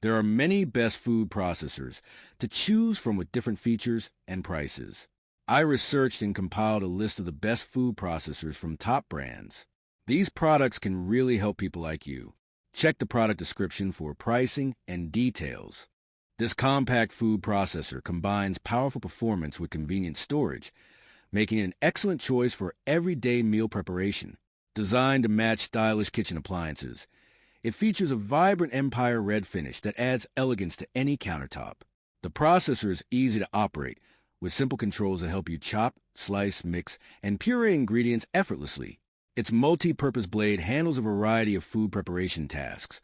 There are many best food processors to choose from with different features and prices. I researched and compiled a list of the best food processors from top brands. These products can really help people like you. Check the product description for pricing and details. This compact food processor combines powerful performance with convenient storage, making it an excellent choice for everyday meal preparation. Designed to match stylish kitchen appliances, it features a vibrant Empire red finish that adds elegance to any countertop. The processor is easy to operate, with simple controls that help you chop, slice, mix, and puree ingredients effortlessly. Its multi-purpose blade handles a variety of food preparation tasks,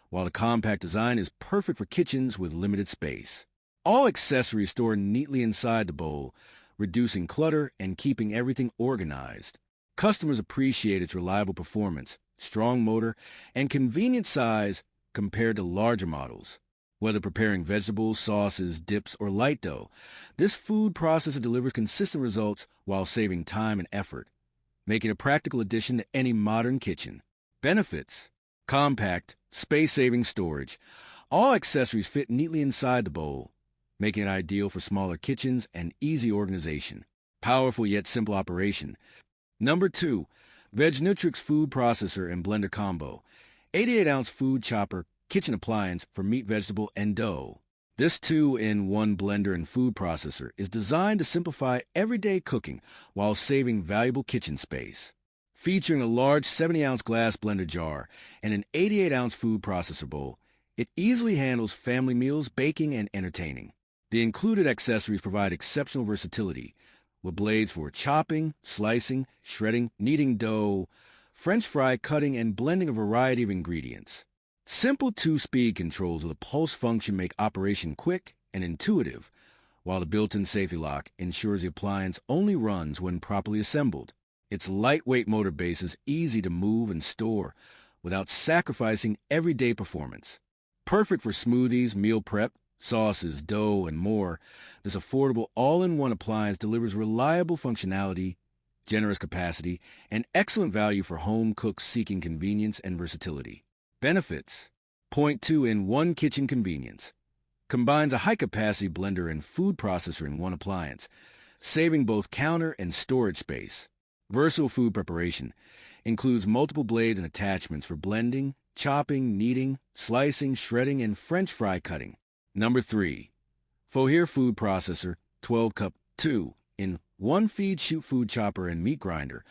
while the compact design is perfect for kitchens with limited space. All accessories store neatly inside the bowl, reducing clutter and keeping everything organized. Customers appreciate its reliable performance, strong motor, and convenient size compared to larger models. Whether preparing vegetables, sauces, dips, or light dough, this food processor delivers consistent results while saving time and effort, making a practical addition to any modern kitchen. Benefits: compact, space-saving storage. All accessories fit neatly inside the bowl, making it ideal for smaller kitchens and easy organization. Powerful yet simple operation. Number 2, VegNutrix Food Processor and Blender Combo. 88-ounce food chopper, kitchen appliance for meat, vegetable, and dough. This 2-in-1 blender and food processor is designed to simplify everyday cooking while saving valuable kitchen space. Featuring a large 70-ounce glass blender jar and an 88-ounce food processor bowl, it easily handles family meals, baking, and entertaining. The included accessories provide exceptional versatility, with blades for chopping, slicing, shredding, kneading dough, French fry cutting, and blending a variety of ingredients. Simple 2-speed controls with a pulse function make operation quick and intuitive, while the built-in safety lock ensures the appliance only runs when properly assembled. Its lightweight motor base is easy to move and store without sacrificing everyday performance. Perfect for smoothies, meal prep, sauces, dough, and more, this affordable all-in-one appliance delivers reliable functionality, generous capacity, and excellent value for home cooks seeking convenience and versatility. Benefits: 2-in-1 kitchen convenience. Combines a high-capacity blender and food processor in one appliance, saving both counter and storage space. Versatile food preparation. Includes multiple blades and attachments for blending, chopping, kneading, slicing, shredding, and French fry cutting. Number 3, Fohier Food Processor 12-cup 2-in-1 feed shoot food chopper and meat grinder,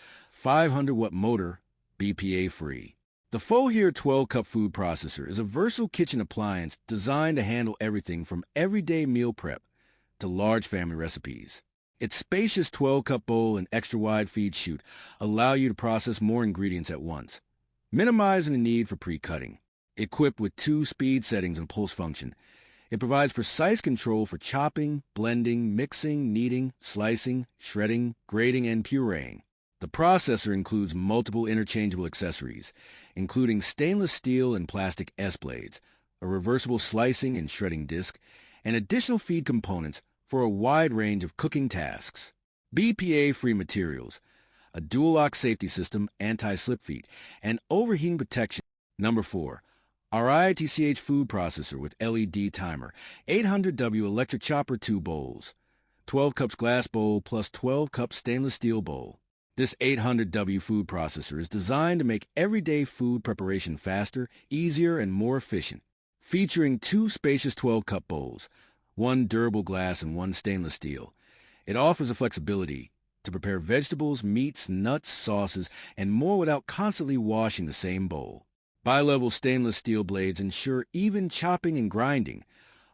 500-watt motor, BPA-free. The Fohier 12-cup food processor is a versatile kitchen appliance designed to handle everything from everyday meal prep to large family recipes. Its spacious 12-cup bowl and extra-wide feed chute allow you to process more ingredients at once, minimizing the need for pre-cutting. Equipped with 2 speed settings and pulse function, it provides precise control for chopping, blending, mixing, kneading, slicing, shredding, grating, and pureeing. The processor includes multiple interchangeable accessories, including stainless steel and plastic S-blades, a reversible slicing and shredding disc, and additional feed components for a wide range of cooking tasks. BPA-free materials, a dual-lock safety system, anti-slip feet, and overheating protection. Number 4, our ITCH food processor with LED timer, 800W electric chopper 2 bowls, 12 cups glass bowl plus 12 cup stainless steel bowl. This 800W food processor is designed to make everyday food preparation faster, easier, and more efficient. Featuring 2 spacious 12-cup bowls, 1 durable glass and 1 stainless steel, it offers the flexibility to prepare vegetables, meats, nuts, sauces, and more without constantly washing the same bowl. Bi-level stainless steel blades ensure even chopping and grinding,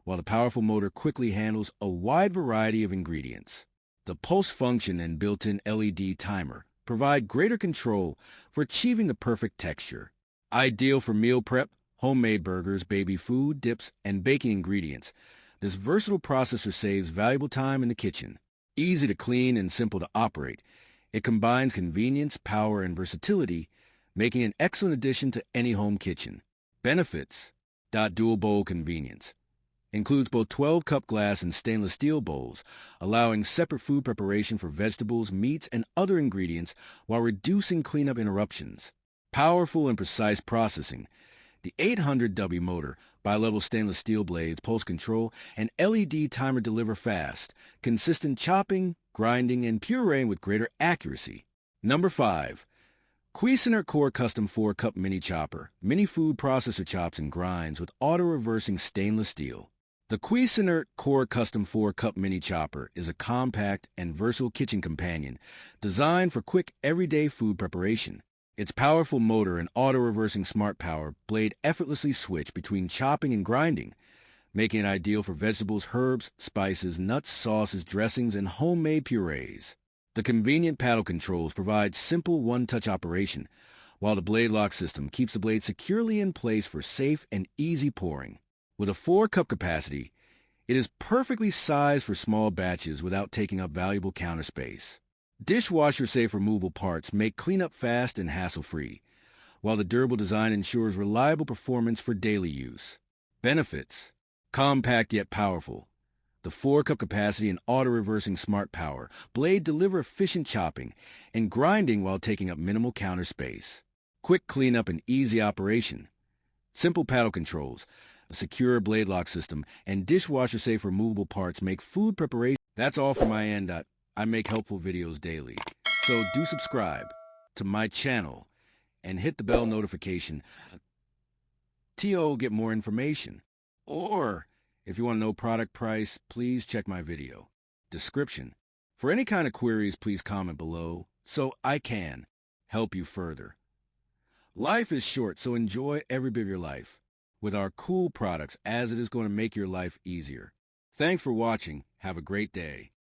while the powerful motor quickly handles a wide variety of ingredients. The pulse function and built-in LED timer provide greater control for achieving the perfect texture. Ideal for meal prep, homemade burgers, baby food, dips, and baking ingredients, this versatile processor saves valuable time in the kitchen. Easy to clean and simple to operate, it combines convenience, power, and versatility, making an excellent addition to any home kitchen. Benefits: dual bowl convenience. Includes both 12-cup glass and stainless steel bowls, allowing separate food preparation for vegetables, meats, and other ingredients while reducing cleanup interruptions. Powerful and precise processing. The 800W motor, bi-level stainless steel blades, pulse control, and LED timer deliver fast, consistent chopping, grinding, and pureeing with greater accuracy. Number 5. Cuisinart Core Custom 4-Cup Mini Chopper. Mini food processor chops and grinds with auto-reversing stainless steel. The Cuisinart Core Custom 4-Cup Mini Chopper is a compact and versatile kitchen companion designed for quick, everyday food preparation. Its powerful motor and auto-reversing smart power blade effortlessly switch between chopping and grinding, making it ideal for vegetables, herbs, spices, nuts, sauces, dressings, and homemade purees. The convenient paddle controls provide simple one-touch operation, while the blade lock system keeps the blade securely in place for safe and easy pouring. With a 4-cup capacity, it is perfectly sized for small batches without taking up valuable counter space. Dishwasher-safe removable parts make cleanup fast and hassle-free, while the durable design ensures reliable performance for daily use. Benefits: compact yet powerful. The 4-cup capacity and auto-reversing smart power blade deliver efficient chopping and grinding while taking up minimal counter space. Quick cleanup and easy operation. Simple paddle controls, a secure blade lock system, and dishwasher-safe removable parts make food preparation. That's all from my end. I make helpful videos daily, so do subscribe to my channel and hit the bell notification to get more information. Or, if you want to know product price, please check my video description. For any kind of queries, please comment below so I can help you further. Life is short, so enjoy every bit of your life with our cool products, as it is going to make your life easier. Thanks for watching. Have a great day.